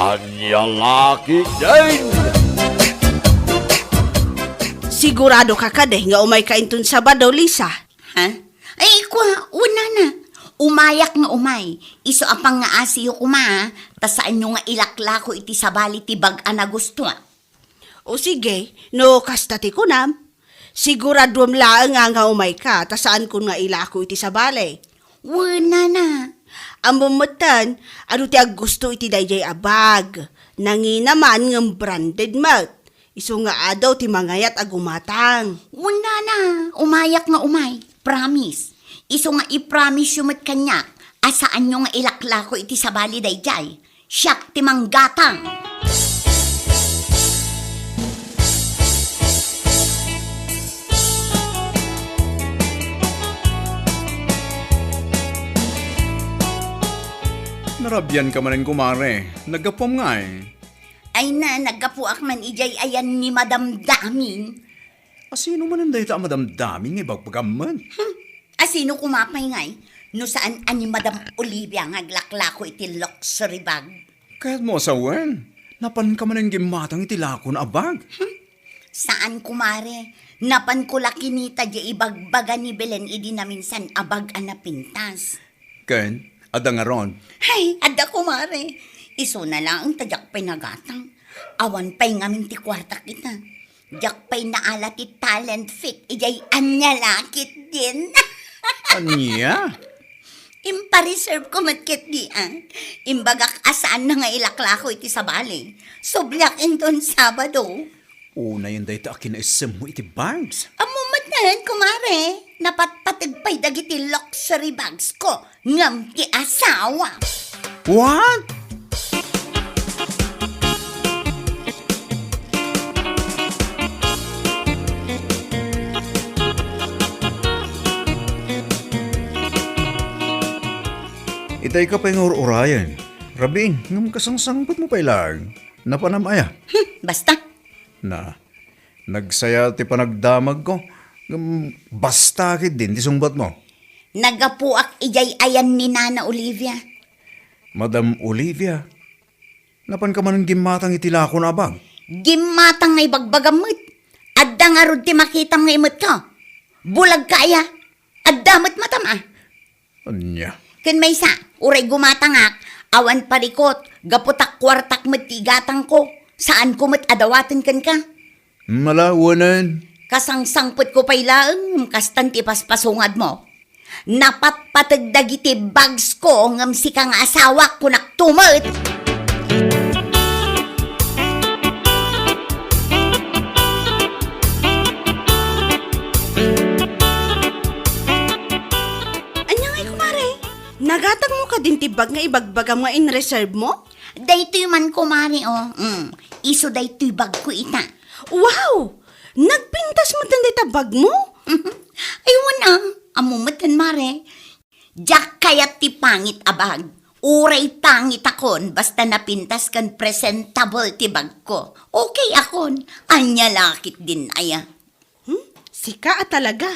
Anyang laki din! Sigurado ka kadeh nga umay ka inton Sabado, Lisa. Ha? Ay, una na. Umayak nga umay. Iso apang nga asiyo kuma, tas saan nyo nga ilakla ko iti sabali ti bag-a na gusto. O sige, no kastati ko nam. Siguraduam laang nga umay ka, ta saan ko nga ilako iti sabali. Una na. Ang bumutan, ano ti gusto iti dayjay abag. Nanginaman ng branded mat. Iso nga adaw ti mangayat agumatang. Una na. Umayak nga umay. Promise. Iso nga i-promise yung mat kanya. Asaan nyo nga ilakla ko iti sabali dayjay. Siyak ti manggatang. Narabyan ka manin kumare. Nagapom nga eh. Ay na, nagkapuak man ijay ayan ni Madam Damin. Sino man ang dahita madamdamin nga bagpagaman? Asino kumapay ngay? No saan ani Madam Olivia nga aglakla ko iti luxury bag? Kaya't mo asawan. Napan ka man ang gimatang itilako na abag. Saan kumare? Napan ko laki nita di ibagbaga ni Belen idi na minsan abag na pintas. Ken, ada nga ron. Hay, ada kumare. Iso na lang ang tadyak pa'y nagatang. Awan pa'y ngamin ti kwarta kita. Diyak pa'y naala ti talent fit. Ijay anya lakit din. Anya? Impa-reserve ko matkit di Imbagak asaan na nga ilakla ko iti sabali. Sublak inton Sabado. Una yung dahita akin na isem mo iti bags. Amo matahan, kumare. Napatpatag pa'y dagiti luxury bags ko. Ngam ti asawa. What? Itay ka pa yung urayan. Rabin, ngam kasangsangbot mo pa ilang. Napanamaya. Basta. Na, nagsaya ti panagdamag ko. Basta kit din, ti sungbat mo. Nagapuak ijay ayan ni Nana Olivia. Madam Olivia, napan ka man ang gimatang itilako na abang. Gimatang ngay bagbagamot. Adda nga rod ti makitam nga imot ko. Bulag kaya. Addamat matam Anya? Ken may sa, uray gumatangak. Awan parikot. Gaputak kwartak met tigatang ko. Saan ko met adawatan kan ka? Malawanan. Kasangsangput ko pa'y laeng, kastan ti paspasungad mo. Napatpatagdag iti bags ko ngam si kang asawa ko naktumot. Anya ngay kumare, nagatag mo ka din tibag nga ibagbagam nga in-reserve mo? Daytoy man kumari Iso daytoy bag ko ita. Wow! Nagpintas mo din dita bag mo? Aywan amumat mare. Diyak kayat ti pangit abag. Uray pangit akon, basta napintas kan presentable ti bag ko. Okay akon, anya lakit din aya. Sika talaga.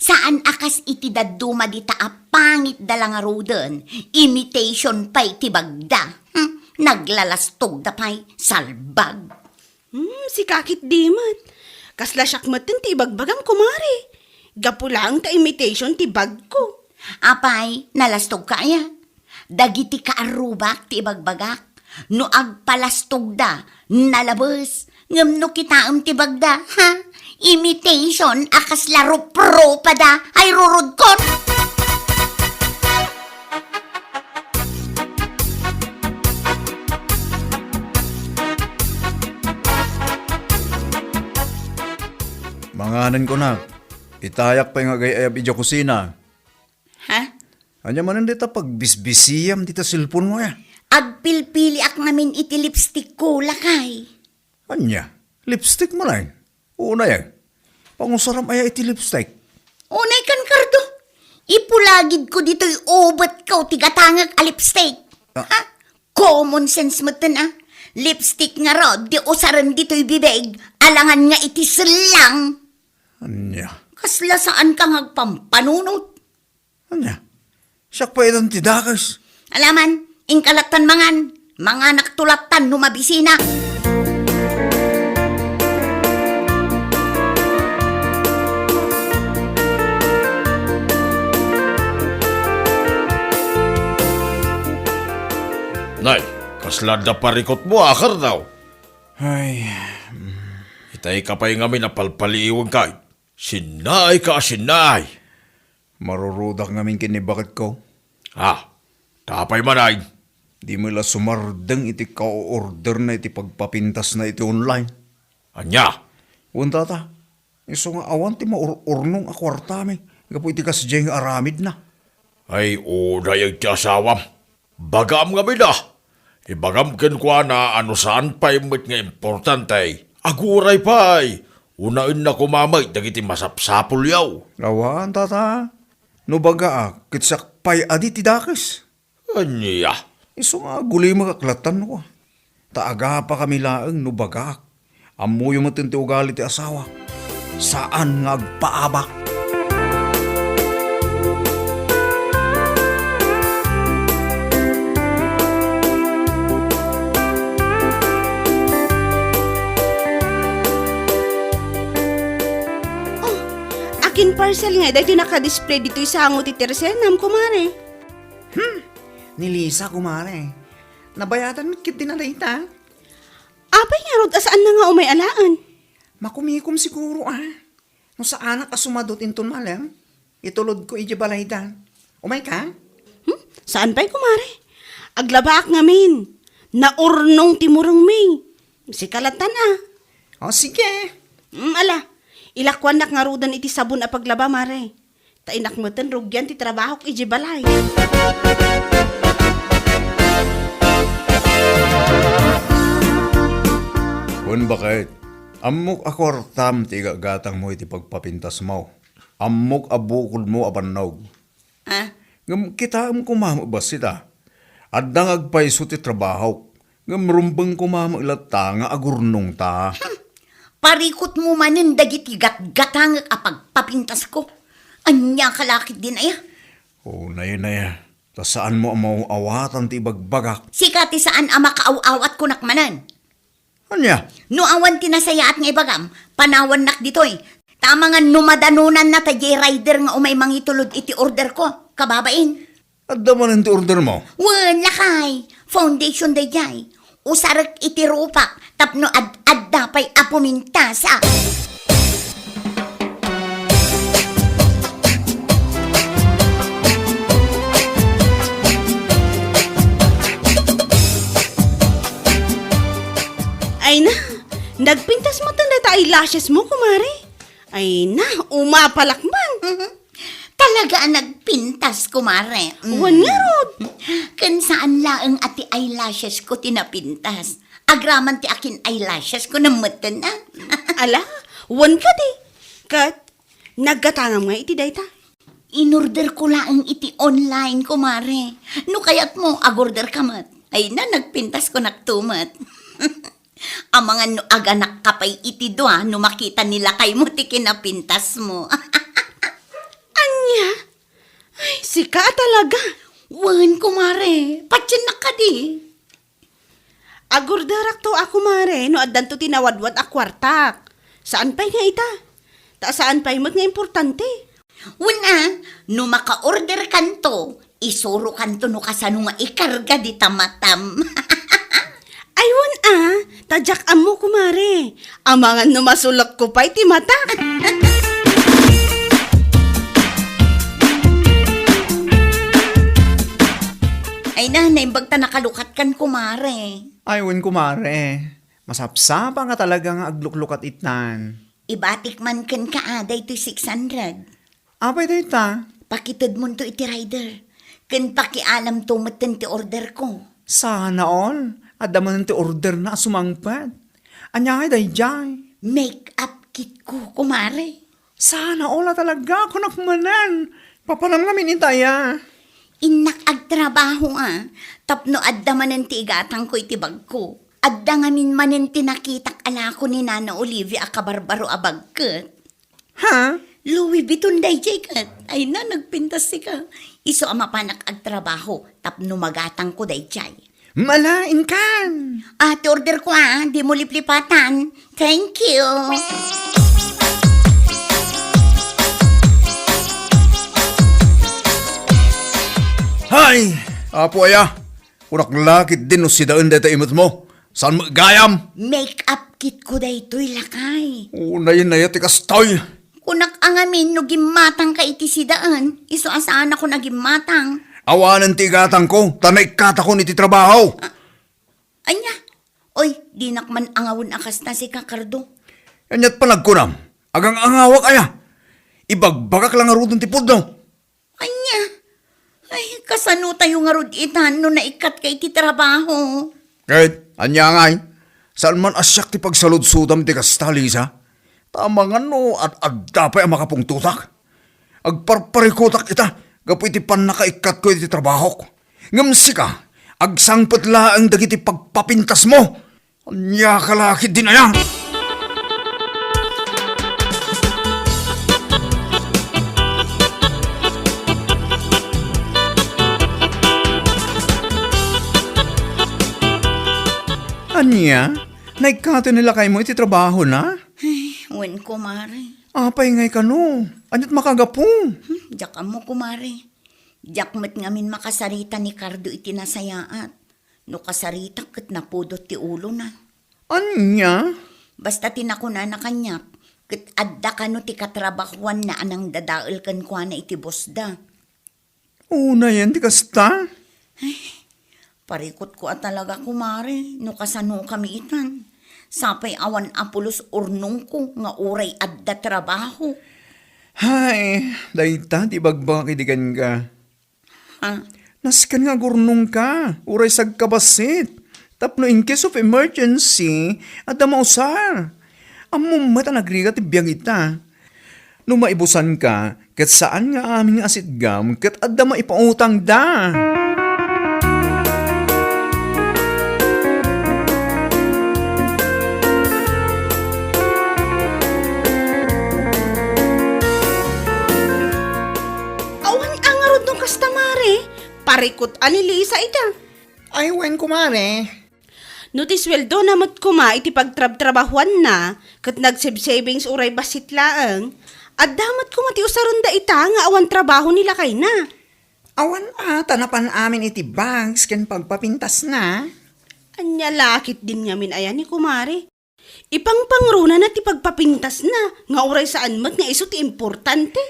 Saan akas iti daduma dita a pangit dalang arudan, imitation pa'y ti bagda. Naglalastog da pa'y salbag. Si kakit dimat. Kasla syakmatin ti bagbagam kumari. Gapulang ta imitation ti bag ko. Apay, nalastog kaya. Dagiti kaarubak ti bagbagak. No agpalastog da, nalabas. Ngam no kitaam ti bagda, ha? Imitation, akas laro pro pa da, ay rurod kon. Manganan ko na. Itayak pa yung agay-ayab idyo kusina. Ha? Anya man dita pagbisbisiyam dita silpon mo ya. Agpilpili ak namin iti lipstick ko, lakay. Anya? Lipstick mo lang. Una yan. Pangusaram aya iti lipstick. Unay kan kardo. Ipulagid ko dito'y ubat ko, tigatangag a lipstick. Ha? Common sense mo Lipstick nga rod, di usaran dito'y bibig. Alangan nga iti silang. Anya? Kasla saan ka ngagpampanunot? Anya? Siyak pa itong tidakas. Alaman, ingkalatan mangan. Mga naktulatan no mabisina. Nay, kaslada parikot mo akar daw. Ay, Itay ka pa'y ngamin na palpaliiwag ka. Sinay ka, sinay. marurudak ngamin kinibakit ko. Tapay manay. Di mo ila sumardeng iti ka-order na iti pagpapintas na iti online. Anya, Unta ta, iso nga awan ti maurnong akwartami. Gapo iti kasdyeng aramid na. ay uday ang ti asawam. Bagam ngamin na. Ibagam ken kwa na ano saan pa'y met nga importante. Aguray pa'y. Unain na kumamay, dagiti masapsapul yaw. Awan tata, no baga kitsak pay adi ti dakes. Anya, Iso nga guli makaklatan ko. Taaga pa kami laeng no bagak. Amo yung matinti ugali ti asawa. Saan nga agpaabak? Akin parcel nga, dahil naka-display dito sa hango ti Tersenam, kumare. Ni Lisa, kumare. Nabayatan kit din na data. Apay nga rod, asaan na nga umay alaan? Makumikom siguro No sa anak asumadot inton malam, itulod ko ijabalaydan. Umay ka? Saan pa'y kumare? Aglabaak ngamin. Naurnong timurong may. Si kalatan O sige. Ala, ilakwan nak nga rudan iti sabon a paglaba, mare. Tainak mo tan rugyan ti trabaho k ijibalay. Kun bakit? Amok akwartam ti gagatang mo iti pagpapintas mo. Amok abukol mo abanog. Ngam kita kumama ba sita? Adang agpaiso ti trabaho. Ngam rumbang kumama ilata nga agurnong ta. Parikot mo manin dagiti gat-gatang apagpapintas ko. Anya kalakit din aya. Naya. Ta saan mo ang awatan ti bagbagak? Sikati saan ama kaaw-awat ko nakmanan. Anya? No awan tinasayaat nga ibagam, panawan nak ditoy. Tama nga numadanunan na tayo rider nga umay mangitulod iti order ko. Kababain. Adda man ti order mo? Wala kay. Foundation day jay. Usarak iti rupak. Tapno ad-adda pa'y apumintasa. Ay na, nagpintas mo tanda ta eyelashes mo, kumare. Ay na, umapalakman. Talaga nagpintas, kumare. Wan nga rod. Kan saan laang ati eyelashes ko tinapintas. Agraman ti akin eyelashes ko na matan na. Ala, wan ka di. Kat, naggatangam nga iti dayta. Inorder ko laang iti online, kumare. No kayat mo, agorder kamat. Ay na, nagpintas ko naktumat. Ang mga no aganak kapay iti doa, no makita nila kay mo ti kinapintas mo. Anya? Ay, sika talaga. Wan, kumare. Patyan na ka di. Agurdarak to ako, mare, no addan to tinawadwad a kwartak. Saan pa'y nga ita? Ta saan pa'y mat nga importante? Una, no maka-order kanto, isuro kanto no kasano nga ikarga di tamatam. Aywan tadyak amo, kumare. Amangan no masulak ko pa'y ti matak. Ay na, naimbag ta nakalukat kan, kumare. Aywan, kumare. Masapsapa nga talaga nga agluklukat itnan. Ibatik man kan kaaday to 600. Apay data. Pakitad mo to iti rider. Kan pakialam to matan ti order ko. Sana all. Adda man ti order na sumangpad. Anya nga day jay. Make-up kit ko, kumare. Sana all talaga ako nakmanan. Papanam namin itaya. Inak agtrabaho tapno adda manen ti igatang ko iti bag ko. Adda nga min manen ti nakitak ala ko ni Nana Olivia akabarbaro abagket. Ha? Louis Vuitton day kat. Ay na, nagpintas si ka. Iso ama panak agtrabaho, tapno magatang ko day jay. Malain kan. Order ko di mo liplipatan. Thank you. Hay! Apo aya, kunak lakit din no si daan data imot mo. Saan magayam? Make-up kit ko daytoy lakay. Unay na yati kastoy. Kunak angamin no gimatang ka iti sidaan. Iso asaan ako na gimatang. Awanan ti gatang ko, tanay kata ko niti trabaho. Anya, oy, di nakman angawon akas na si Kakardo. Anyat panagkunam, agang angawak aya. Ibagbagak lang arudon ti pudno. Anya, ay, kasano tayo nga rod itan no naikat kay ti trabaho. Kahit, anya ngay, saan man asyak ti pagsaludsudam ti kastalisa, tama nga no at dapay ang makapungtutak. Agparparikutak ita, gapu iti pan nakaikat ko iti trabaho ko. Ngamsi ka, agsangpatla ang dagiti pagpapintas mo. Anya kalakit din aya. Anya, naikato nila kay mo iti trabaho na? Wen kumare. Apay ngay ka no, anyat makagapong. Diyak mo kumare. Diyak met ngamin makasarita ni Cardo iti nasayaat. No kasarita ket napudot ti ulo na. Anya? Basta tinakuna na kanyak. Ket adda ka no ti katrabahuan na anang dadael kan kwa na iti bosda. Una yan, di kasta? Parikot ko talaga kumare. No kasano kami itan. Sapay awan apulos urnong ko nga uray adda trabaho. Hay, dayta, di bagbakitigan ka. Ha? Naskan nga gurnong ka, uray sagkabasit. Tapno in case of emergency, adda mausar. Among mata nagrigat ibiyang ita. No maibusan ka, ket saan nga aming asitgam, ket adda maipautang da. Awan angarod nung kastamare. Parikot ani Lisa ita. Ay, wen kumare. No ti sweldo na mat kuma iti pagtrab-trabahuan na, kat nagsave-savings uray basit laang, at damat kuma ti usarunda ita nga awan trabaho nila kay na. Awan tanapan amin iti bags ken pagpapintas na. Anya lakit din ngamin ayan ni kumare. Ipangpangruna na ti pagpapintas na, nga uray saan mat nga iso ti importante.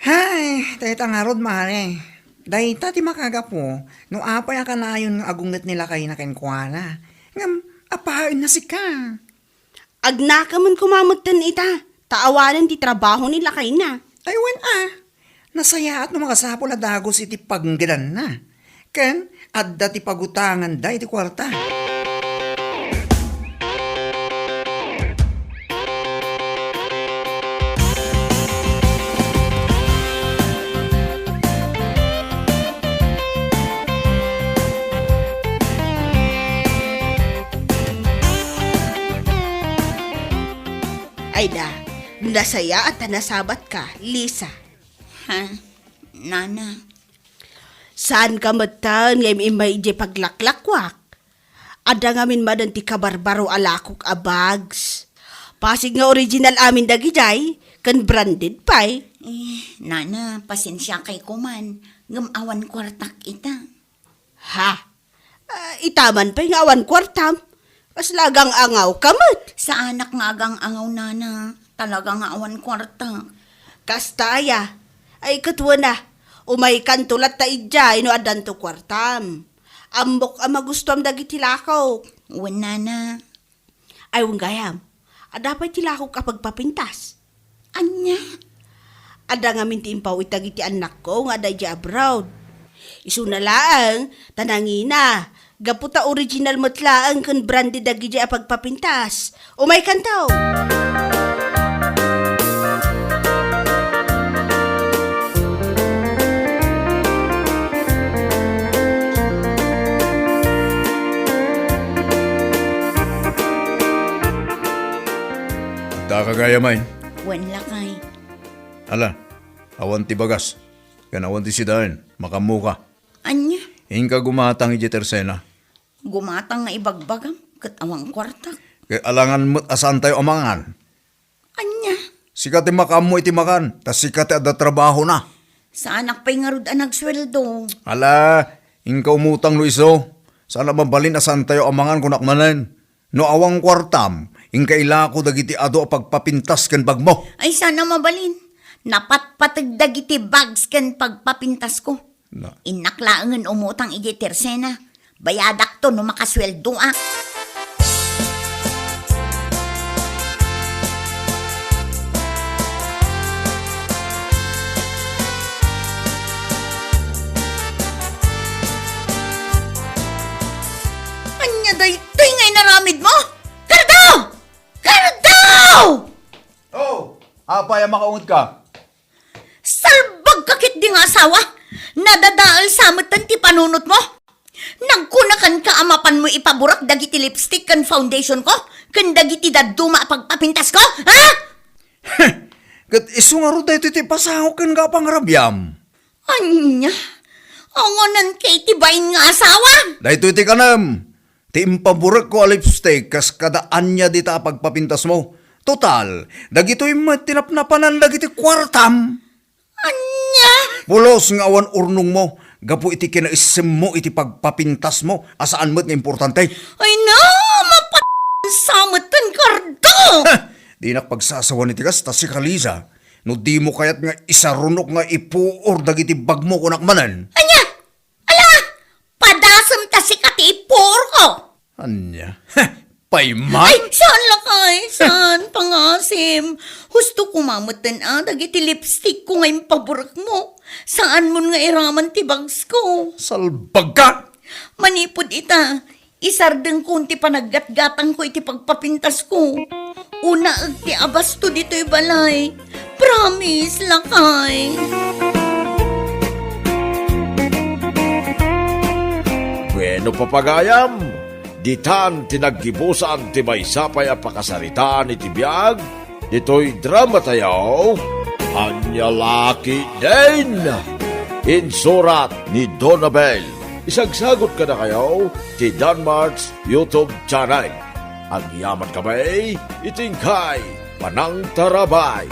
Hay, dayta nga rod mare. Dayta ti makagapo, no apay ka na yun agunget nila kay na kenkwana. Ngam, apain na si ka. Agnaka man kumamutan ita, taawanan ti trabaho nila kay na. Ay, wen nasaya at no makasapol na dagos iti panggilan na. Ken, adda ti pagutangan da iti kwarta. Ay da, nasaya at nasabat ka, Lisa. Ha? Nana. Saan ka matan ngay imay ije paglaklakwak? Ada ngamin madan ti kabarbaro alakok a bags. Pasig nga original amin dagijay, kan branded pay. Nana, pasensya kay kuman. Ngamawan kwartak ita. Ha? Itaman pa'y nga awan kwartam. Kas lagang angaw kamot. Sa anak nga agang angaw nana. Talaga nga awan kwartak. Kastaya. Ay katwa na. Umay kantulat ta idya ino adan to kwartam. Ambok ang magustom dagiti lakaw. Uwan nana. Ay gayam. Adapay tilakaw kapag papintas. Anya? Ada nga minti impaw itagiti anak ko nga aday abroad. Isu na laang, tanangina. Gaputa original mutlaang kan branded dagi a pagpapintas. Umay kantaw. Da kagaya main. Uwan lakay. Ala, awan ti bagas. Kan awan ti sidaan, makamuka. Anya? Hingka gumatang iti tersena. Gumatang nga ibagbagam, kat awang kwarta. Kay alangan mo't asan tayo amangan. Anya, Sikat ti makam mo iti makan, tas sikat ti ada trabaho na. sa anak pa'y nga rod ang nagsweldo. Ala, ingka umutang no iso. Sana mabalin asan tayo amangan kunak manen. No awang kwartam, ingka ilako dagiti ado a pagpapintas ken bagmo. Ay sana mabalin. Napatpatagdag iti bags ken pagpapintas ko. Na. Inaklaangan umutang iti tersena. Bayadak to no makasweldo ah. Anya day, ngay naramid mo? Kardaw! Kardaw! Oh, apay makaungot ka. Salbag kakit di nga asawa! Nadadaal samatan ti panunot mo! Nagkunakan ka amapan mo ipaburak dagiti lipstick kan foundation ko? Kan dagiti daduma pagpapintas ko? Ha? Kat iso nga ro tayo ti pasahok ken ka pangarabyam. Anya? Angonan kay tibayin nga asawa? Dahito iti kanam. Ti impaburak ko a lipstick kas kadaan niya dita a pagpapintas mo. Total, dagito'y matinapnapanan dagiti kwartam. Anya? Pulos nga awan urnong mo. Gapo iti kinaisim mo iti pagpapintas mo. Asaan mo't nga importante. Ay na! Samatan kardo! Di nakpagsasawan iti kas, tas si Kaliza. No di mo kayat nga isarunok nga ipuor dagiti bag mo kunak manan. Anya? Ala! Padasam ta si katipor ko! Anya? Paymay? Ay, saan lakay? Saan? Pangasim. Husto kumamatan dagiti lipstick ko ngayon paborak mo. Saan mo nga iraman ti bags ko? Salbag ka! Manipod ita. Isardeng kunti panaggatgatang ko iti pagpapintas ko. Una ag ti abasto dito'y balay. Promise, lakay. Bueno papagayam, ditan tinaggibusan ti maysapay a pakasaritaan iti biag, dito'y drama tayo, Anya Laki din! Insurat ni Donabel. Isagsagot ka na kayo ti Danmarks YouTube channel. Ang yaman kamay, itingkay, Panang Tarabay.